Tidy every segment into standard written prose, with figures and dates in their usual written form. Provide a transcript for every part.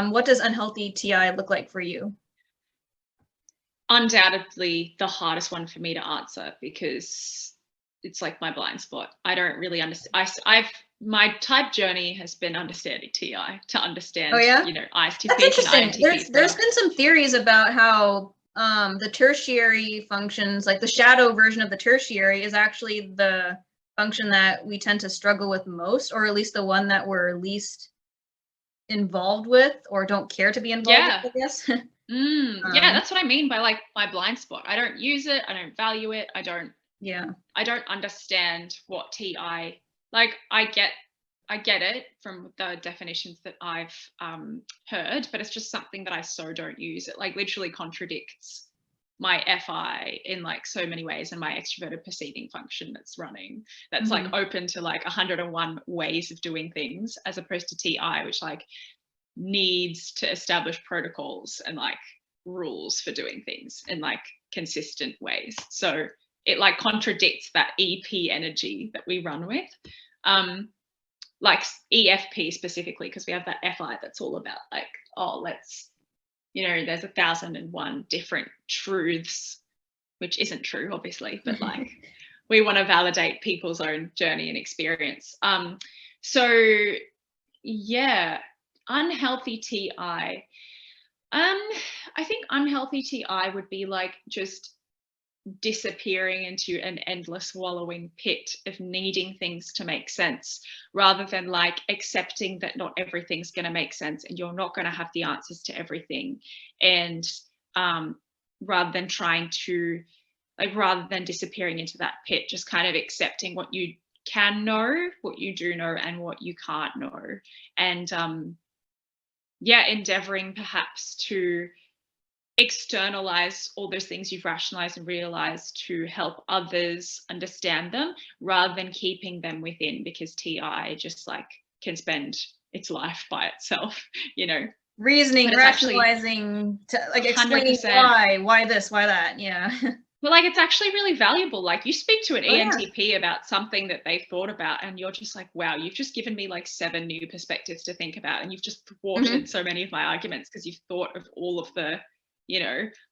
What does unhealthy TI look like for you? Undoubtedly the hardest one for me to answer because it's like my blind spot. I don't really understand. My type journey has been understanding TI to understand, Oh yeah, ISTPs that's interesting. and INTPs. There's been some theories about how the tertiary functions, like the shadow version of the tertiary, is actually the function that we tend to struggle with most, or at least the one that we're least involved with or don't care to be involved with, I guess. Yeah, that's what I mean by like my blind spot. I don't use it. I don't value it. I don't understand what TI, like I get it from the definitions that I've heard, but it's just something that I so don't use. It like literally contradicts my FI in like so many ways, and my extroverted perceiving function that's running, that's like open to like 101 ways of doing things, as opposed to TI, which like needs to establish protocols and like rules for doing things in like consistent ways. So it like contradicts that EP energy that we run with. Like EFP specifically, because we have that FI that's all about like, oh, let's, there's 1,001 different truths, which isn't true, obviously, but like we want to validate people's own journey and experience. So yeah, unhealthy TI. I think unhealthy TI would be like just disappearing into an endless wallowing pit of needing things to make sense, rather than like accepting that not everything's going to make sense and you're not going to have the answers to everything. And rather than disappearing into that pit, just kind of accepting what you can know, what you do know, and what you can't know. And endeavoring perhaps to externalize all those things you've rationalized and realized to help others understand them, rather than keeping them within, because TI just like can spend its life by itself, reasoning, rationalizing, like explaining 100%. why this, why that. But like it's actually really valuable. Like you speak to an ENTP about something that they thought about, and you're just like, wow, you've just given me like 7 new perspectives to think about, and you've just thwarted so many of my arguments because you've thought of all of the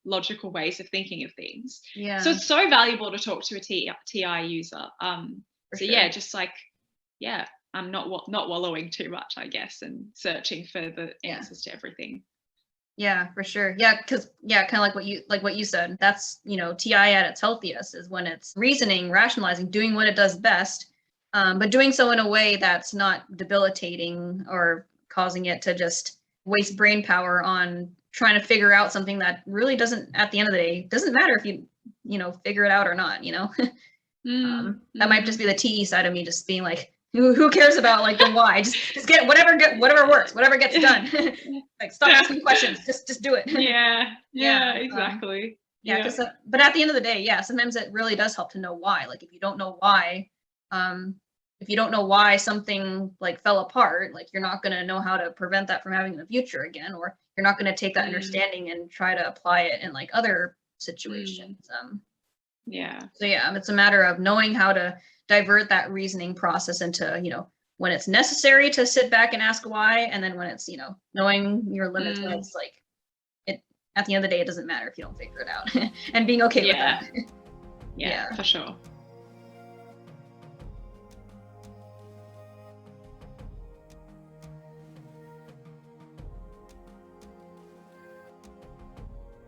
logical ways of thinking of things. So it's so valuable to talk to a TI user. Just like, I'm not wallowing too much, I guess, and searching for the answers to everything. Yeah, for sure. Yeah, because kind of like what you said. That's TI at its healthiest is when it's reasoning, rationalizing, doing what it does best, but doing so in a way that's not debilitating or causing it to just waste brain power on trying to figure out something that really doesn't, at the end of the day, doesn't matter if you figure it out or not. That might just be the TE side of me, just being like, who cares about like the why? Just get whatever works, whatever gets done. Like stop asking questions, just do it. Exactly. But at the end of the day, sometimes it really does help to know why. Like if you don't know why something like fell apart, like you're not going to know how to prevent that from happening in the future again, or you're not going to take that understanding and try to apply it in like other situations. So it's a matter of knowing how to divert that reasoning process into, when it's necessary to sit back and ask why, and then when it's, knowing your limits, when it's like, at the end of the day, it doesn't matter if you don't figure it out, and being okay with that. For sure.